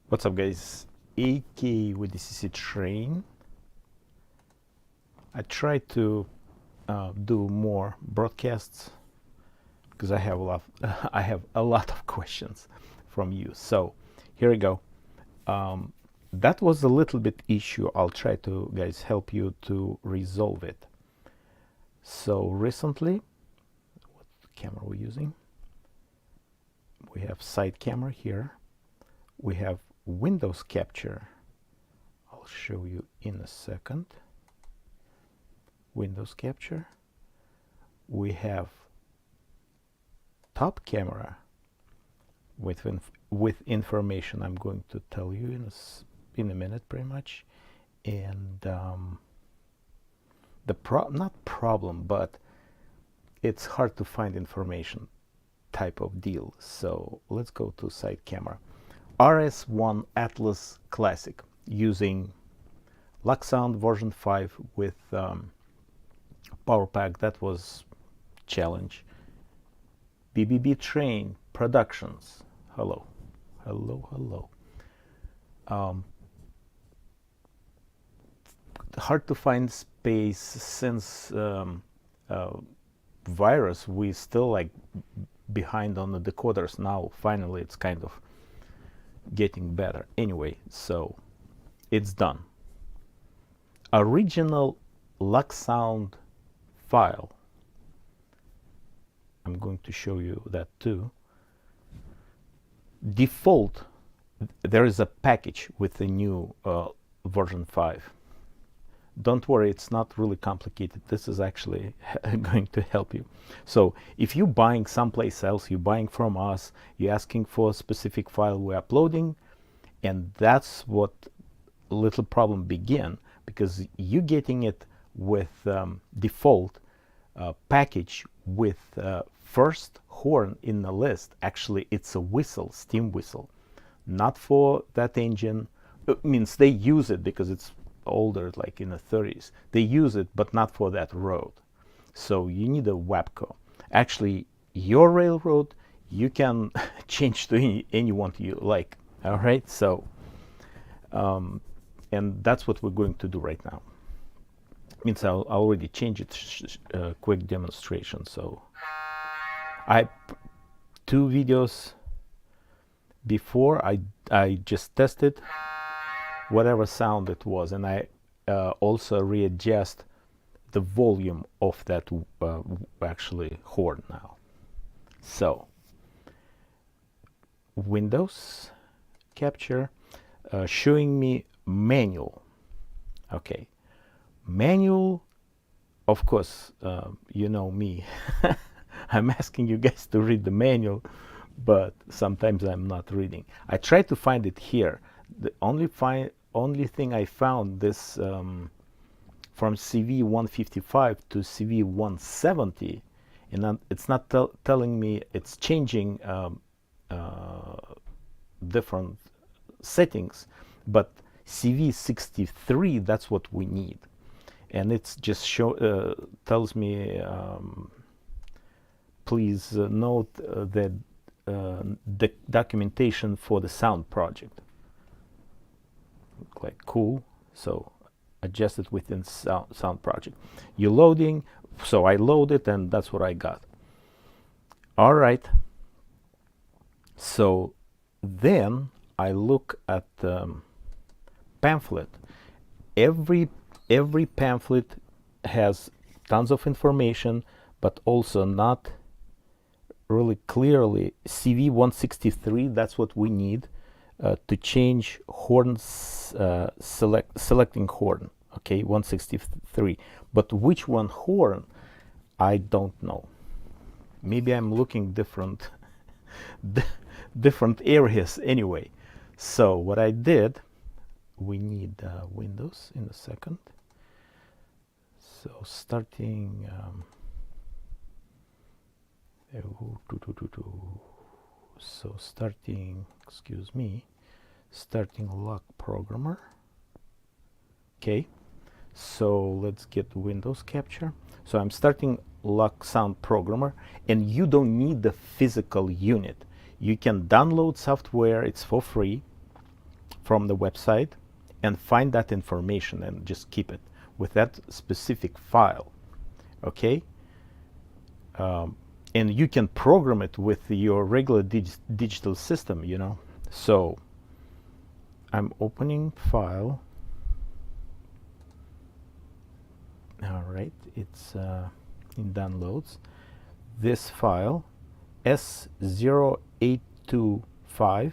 What's up, guys? AK with the CC train. I try to do more broadcasts because I have a lot. I have a lot of questions from you. So here we go. That was a little bit issue. I'll try to, guys, help you to resolve it. So recently, what camera we're using? We have side camera here. We have Windows capture. I'll show you in a second. Windows capture. We have top camera with information I'm going to tell you in a minute, pretty much. And not problem, but it's hard to find information type of deal. So let's go to side camera. RS1 Atlas Classic using Loksound version 5 with power pack. That was challenge. BBB Train Productions. Hello. Hard to find space since virus. We still like behind on the decoders. Now finally it's kind of getting better. Anyway, so it's done. Original Loksound file. I'm going to show you that too. Default, there is a package with the new version 5. Don't worry, it's not really complicated. This is actually going to help you. So if you're buying someplace else, you're buying from us, you're asking for a specific file we're uploading, and that's what little problem begin, because you're getting it with default package with first horn in the list. Actually, it's a whistle, steam whistle, not for that engine. It means they use it because it's older, like in the 30s. They use it, but not for that road. So you need a WAPCO. Actually, your railroad, you can change to any one you like. All right, so and that's what we're going to do right now. Means I'll already change it. Quick demonstration. So two videos before I just tested whatever sound it was, and I also readjust the volume of that actually horn now. So Windows capture, showing me manual. Okay, manual, of course, you know me. I'm asking you guys to read the manual, but sometimes I'm not reading. I try to find it here. The only thing I found this from CV 155 to CV 170, and it's not telling me it's changing different settings, but CV 63, that's what we need. And it's just tells me please note that the documentation for the sound project. Like cool. So adjust it within sound project. You're loading, so I load it, and that's what I got. All right, so then I look at the pamphlet. Every pamphlet has tons of information, but also not really clearly. CV 163, that's what we need to change horns, selecting horn. Okay, 163, but which one horn, I don't know. Maybe I'm looking different different areas anyway. So what I did, we need Windows in a second. So starting so starting, excuse me, starting LokProgrammer. Okay, so let's get Windows capture. So I'm starting Loksound Programmer, and you don't need the physical unit. You can download software, it's for free. from the website and find that information and just keep it with that specific file. Okay, and you can program it with your regular digital system, you know. So I'm opening file. All right, it's in downloads. This file S0825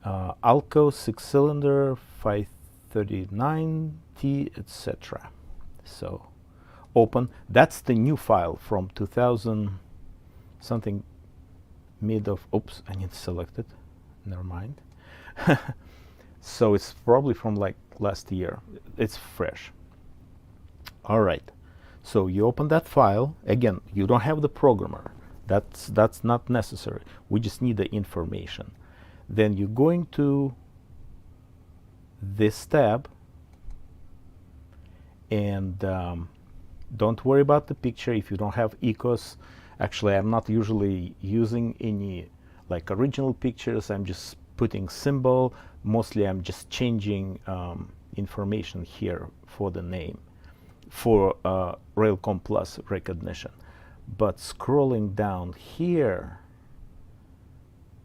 Alco 6-cylinder 539T, etc. So open. That's the new file from 2000 something, mid of, oops, I need to select it, never mind. So it's probably from like last year. It's fresh. All right, so you open that file. Again, you don't have the programmer. That's not necessary. We just need the information. Then you're going to this tab, and don't worry about the picture if you don't have ecos. Actually, I'm not usually using any like original pictures. I'm just putting symbol. Mostly I'm just changing information here for the name, for Railcom Plus recognition. But scrolling down here,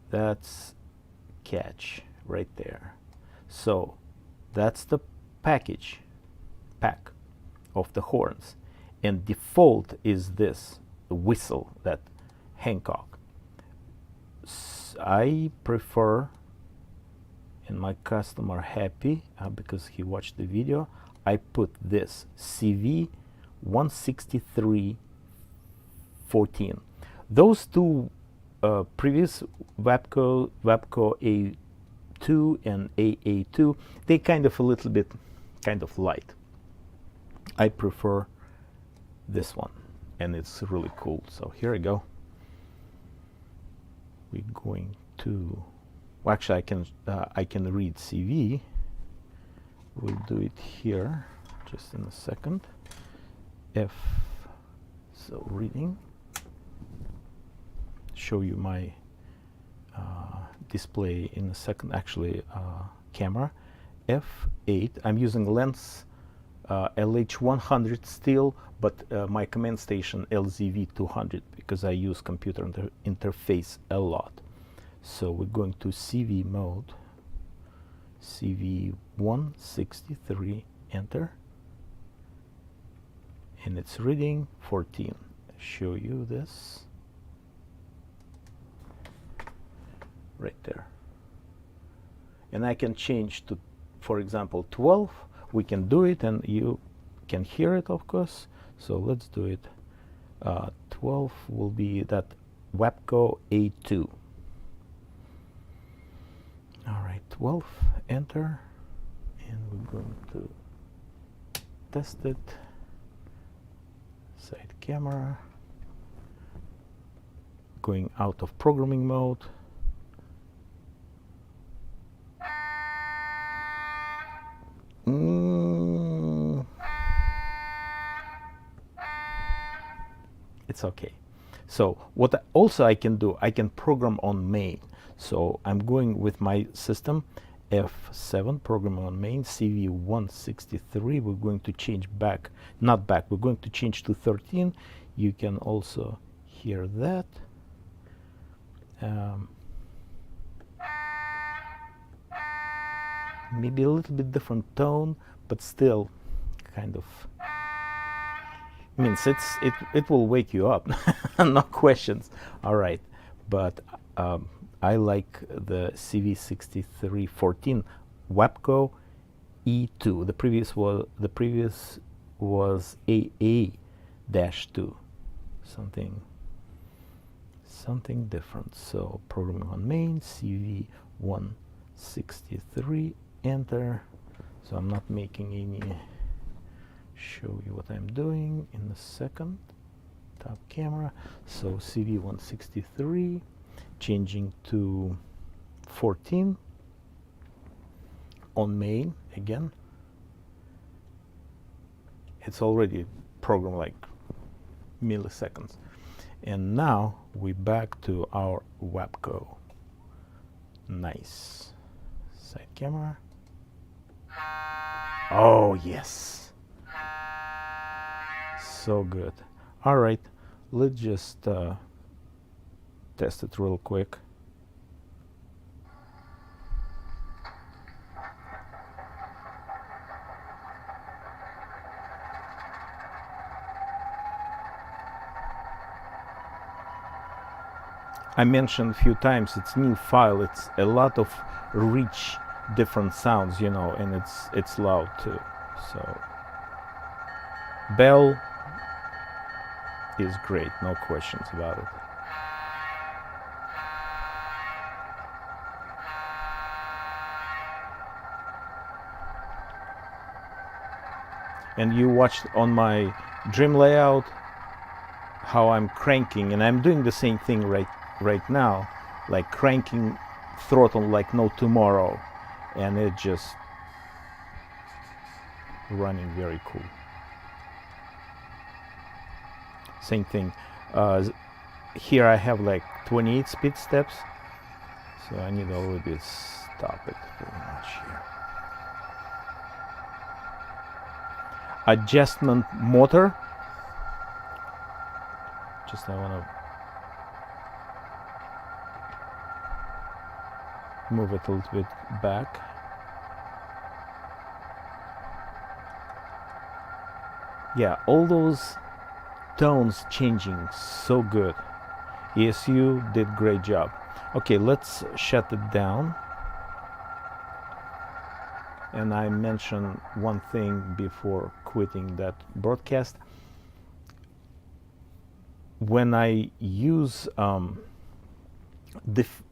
that's catch right there. So that's the pack of the horns, and default is this, the whistle, that Hancock. I prefer, and my customer happy because he watched the video, I put this CV 16314. Those two previous Wapco A2 and AA2, they kind of a little bit light. I prefer this one, and it's really cool. So here we go. We're going to, well, actually I can read CV. We'll do it here just in a second. So reading, show you my display in a second. Actually, camera F8. I'm using lens LH100 still, but my command station LZV200 because I use computer interface a lot. So we're going to CV mode, CV163, enter, and it's reading 14. Show you this right there, and I can change to, for example, 12. We can do it, and you can hear it, of course. So let's do it. 12 will be that Wapco A2. All right, 12, enter, and we're going to test it. Side camera, going out of programming mode. It's okay. So what I can do, I can program on main. So I'm going with my system F7, program on main, CV163. We're going to change back, not back, we're going to change to 13. You can also hear that. Maybe a little bit different tone, but still kind of means it will wake you up. No questions. All right, but I like the CV6314 Wapco E2. The previous was AA-2, something different. So programming on main, CV163, enter. So I'm not making any. Show you what I'm doing in a second. Top camera. So CV163, changing to 14 on main again. It's already programmed like milliseconds. And now we're back to our Wapco. Nice. Side camera. Oh yes, so good. All right, let's just test it real quick. I mentioned a few times it's new file. It's a lot of rich different sounds, you know, and it's loud too. So bell is great, no questions about it. And you watched on my dream layout how I'm cranking, and I'm doing the same thing right now, like cranking throttle like no tomorrow, and it just running very cool. Same thing. Here I have like 28 speed steps, so I need a little bit stop it pretty much here. Adjustment motor. Just I want to move it a little bit back. Yeah, all those tones changing so good. ESU did great job. Okay, let's shut it down. And I mentioned one thing before quitting that broadcast. When I use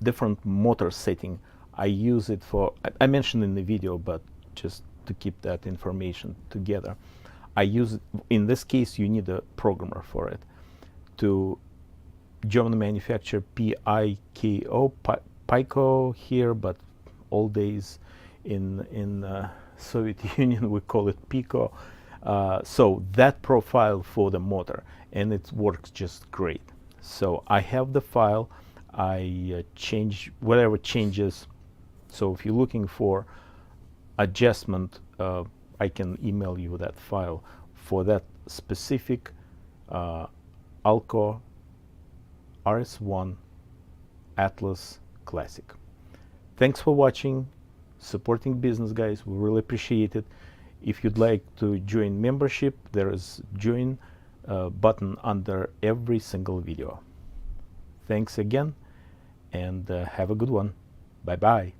different motor setting, I use it for, I mentioned in the video, but just to keep that information together, I use it, in this case you need a programmer for it, to German manufacturer PIKO, Pico here, but old days in Soviet Union we call it Pico. So that profile for the motor, and it works just great. So I have the file, I change whatever changes. So if you're looking for adjustment, I can email you that file for that specific Alco RS1 Atlas Classic. Thanks for watching, supporting business, guys. We really appreciate it. If you'd like to join membership, there is join button under every single video. Thanks again, and have a good one. Bye bye.